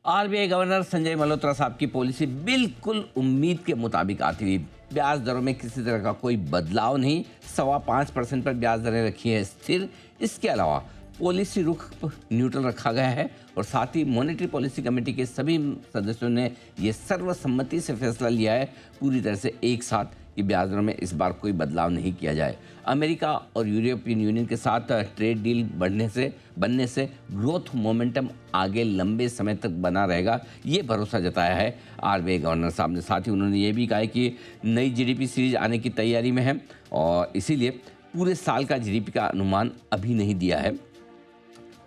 RBI governor Sanjay Malhotra साहब की policy बिल्कुल उम्मीद के मुताबिक आती हुई। ब्याज दरों में किसी तरह का कोई बदलाव नहीं, 5.25% पर ब्याज दरें रखी हैं स्थिर। इसके अलावा पॉलिसी रुख न्यूट्रल रखा गया है और साथ ही मॉनेटरी पॉलिसी कमेटी के सभी सदस्यों ने ये सर्वसम्मति से फैसला लिया है पूरी तरह से एक साथ कि ब्याज दरों में इस बार कोई बदलाव नहीं किया जाए। अमेरिका और यूरोपियन यूनियन के साथ ट्रेड डील बनने से ग्रोथ मोमेंटम आगे लंबे समय तक बना रहेगा, ये भरोसा जताया है आरबीआई गवर्नर साहब ने। साथ ही उन्होंने ये भी कहा है कि नई जीडीपी सीरीज आने की तैयारी में है और इसीलिए पूरे साल का जीडीपी का अनुमान अभी नहीं दिया है।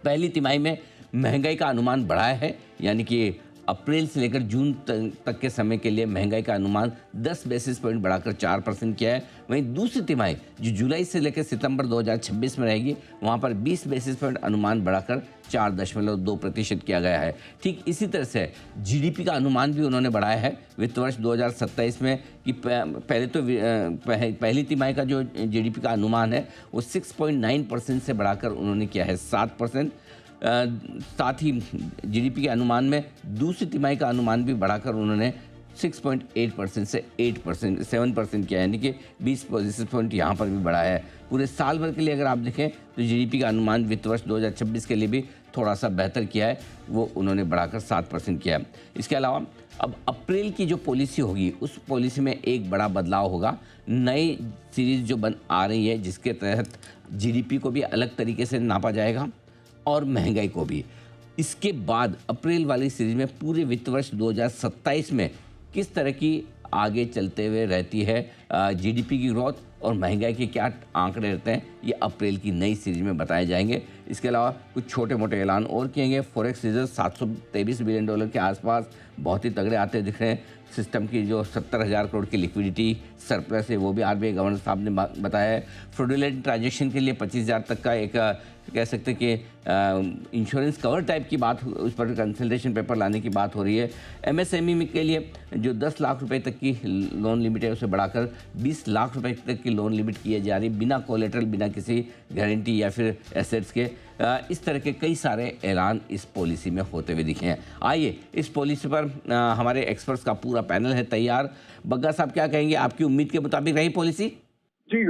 पहली तिमाही में महंगाई का अनुमान बढ़ाया है, यानी कि अप्रैल से लेकर जून तक के समय के लिए महंगाई का अनुमान 10 बेसिस पॉइंट बढ़ाकर 4% किया है। वहीं दूसरी तिमाही जो जुलाई से लेकर सितंबर 2026 में रहेगी, वहां पर 20 बेसिस पॉइंट अनुमान बढ़ाकर 4.2% किया गया है। ठीक इसी तरह से जीडीपी का अनुमान भी उन्होंने बढ़ाया है वित्त वर्ष 2027 में कि पहली तिमाही का जो जीडीपी का अनुमान है वो 6.9% से बढ़ाकर उन्होंने किया है 7%। साथ ही जीडीपी के अनुमान में दूसरी तिमाही का अनुमान भी बढ़ाकर उन्होंने 6.8% से 7% किया है, यानी कि 20 बेसिस पॉइंट यहाँ पर भी बढ़ाया है। पूरे साल भर के लिए अगर आप देखें तो जीडीपी का अनुमान वित्त वर्ष 2026 के लिए भी थोड़ा सा बेहतर किया है, वो उन्होंने बढ़ाकर 7% किया है। इसके अलावा अब अप्रैल की जो पॉलिसी होगी उस पॉलिसी में एक बड़ा बदलाव होगा। नई सीरीज जो बन आ रही है जिसके तहत जीडीपी को भी अलग तरीके से नापा जाएगा और महंगाई को भी। इसके बाद अप्रैल वाली सीरीज में पूरे वित्त वर्ष 2027 में किस तरह की आगे चलते हुए रहती है जीडीपी की ग्रोथ और महंगाई के क्या आंकड़े रहते हैं, ये अप्रैल की नई सीरीज में बताए जाएंगे। इसके अलावा कुछ छोटे मोटे ऐलान और किए गए। फॉरेक्स रिजर्व $723 बिलियन के आसपास बहुत ही तगड़े आते दिख रहे हैं। सिस्टम की जो 70,000 करोड़ की लिक्विडिटी सरप्लस है वो भी आरबीआई गवर्नर साहब ने बताया है। फ्रॉडुलेंट ट्रांजेक्शन के लिए 25,000 तक का एक कह सकते हैं कि इंश्योरेंस कवर टाइप की बात, उस पर कंसल्टेशन पेपर लाने की बात हो रही है। एमएसएमई के लिए जो 10 लाख रुपए तक की लोन लिमिट है उसे बढ़ाकर 20 लाख रुपए तक की लोन लिमिट की जा रही, बिना कोलेटरल, बिना किसी गारंटी या फिर एसेट्स के। इस तरह के कई सारे ऐलान इस पॉलिसी में होते हुए दिखे हैं। आइए इस पॉलिसी पर हमारे एक्सपर्ट्स का पूरा पैनल है तैयार। बग्गा साहब क्या कहेंगे, आपकी उम्मीद के मुताबिक रही पॉलिसी? जी,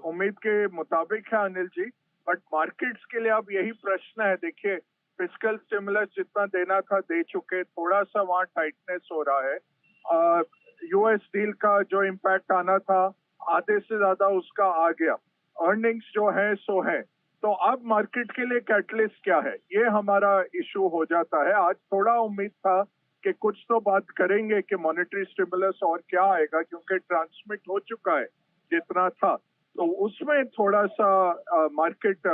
उम्मीद के मुताबिक है अनिल जी। बट मार्केट्स के लिए अब यही प्रश्न है। देखिए, फिस्कल स्टिमुलस जितना देना था दे चुके, थोड़ा सा वहाँ टाइटनेस हो रहा है। यूएस डील का जो इम्पैक्ट आना था आधे से ज्यादा उसका आ गया। अर्निंग्स जो है सो है। तो अब मार्केट के लिए कैटलिस्ट क्या है, ये हमारा इशू हो जाता है। आज थोड़ा उम्मीद था कि कुछ तो बात करेंगे कि मॉनेटरी स्टिमुलस और क्या आएगा, क्योंकि ट्रांसमिट हो चुका है जितना था। तो उसमें थोड़ा सा मार्केट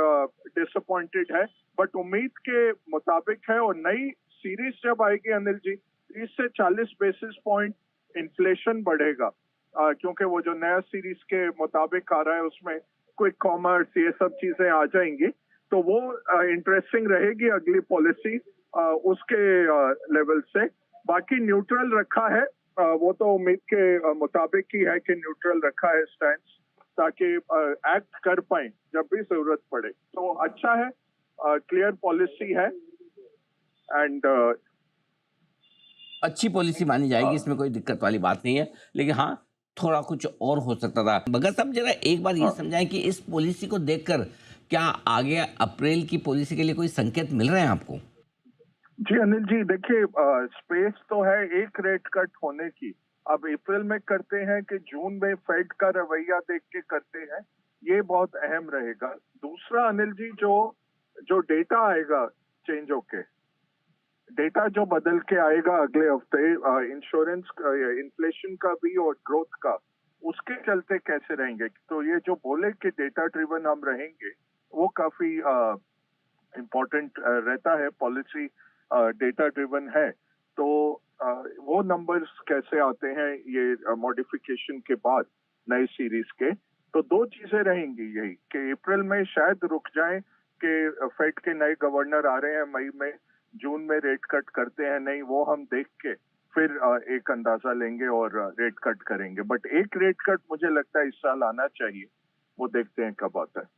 डिसअपॉइंटेड है, बट उम्मीद के मुताबिक है। और नई सीरीज जब आएगी अनिल जी, 30 से 40 बेसिस पॉइंट इन्फ्लेशन बढ़ेगा, क्योंकि वो जो नया सीरीज के मुताबिक आ रहा है उसमें क्विक कॉमर्स ये सब चीजें आ जाएंगी। तो वो इंटरेस्टिंग रहेगी अगली पॉलिसी उसके लेवल से। बाकी न्यूट्रल रखा है, वो तो उम्मीद के मुताबिक ही है कि न्यूट्रल रखा है स्टैंड, ताकि एक्ट कर पाए जब भी जरूरत पड़े। तो अच्छा है, क्लियर पॉलिसी है एंड अच्छी पॉलिसी मानी जाएगी, इसमें कोई दिक्कत वाली बात नहीं है, लेकिन हाँ थोड़ा कुछ और हो सकता था। भगत साहब जरा एक बार ये समझाएं कि इस पॉलिसी को देखकर क्या आगे अप्रैल की पॉलिसी के लिए कोई संकेत मिल रहे हैं आपको? जी अनिल जी, देखिए, स्पेस तो है एक रेट कट होने की। अब अप्रैल में करते हैं कि जून में फेड का रवैया देख के करते हैं, ये बहुत अहम रहेगा। दूसरा अनिल जी, जो जो डेटा आएगा चेंज होके, डेटा जो बदल के आएगा अगले हफ्ते, इंश्योरेंस इन्फ्लेशन का भी और ग्रोथ का, उसके चलते कैसे रहेंगे। तो ये जो बोले कि डेटा ड्रिवन हम रहेंगे, वो काफी इम्पोर्टेंट रहता है। पॉलिसी डेटा ड्रिवन है, तो वो नंबर्स कैसे आते हैं ये मॉडिफिकेशन के बाद नई सीरीज के। तो दो चीजें रहेंगी यही कि अप्रैल में शायद रुक जाएं कि फेड के नए गवर्नर आ रहे हैं मई में, जून में रेट कट करते हैं नहीं, वो हम देख के फिर एक अंदाजा लेंगे और रेट कट करेंगे। बट एक रेट कट मुझे लगता है इस साल आना चाहिए, वो देखते हैं कब आता है।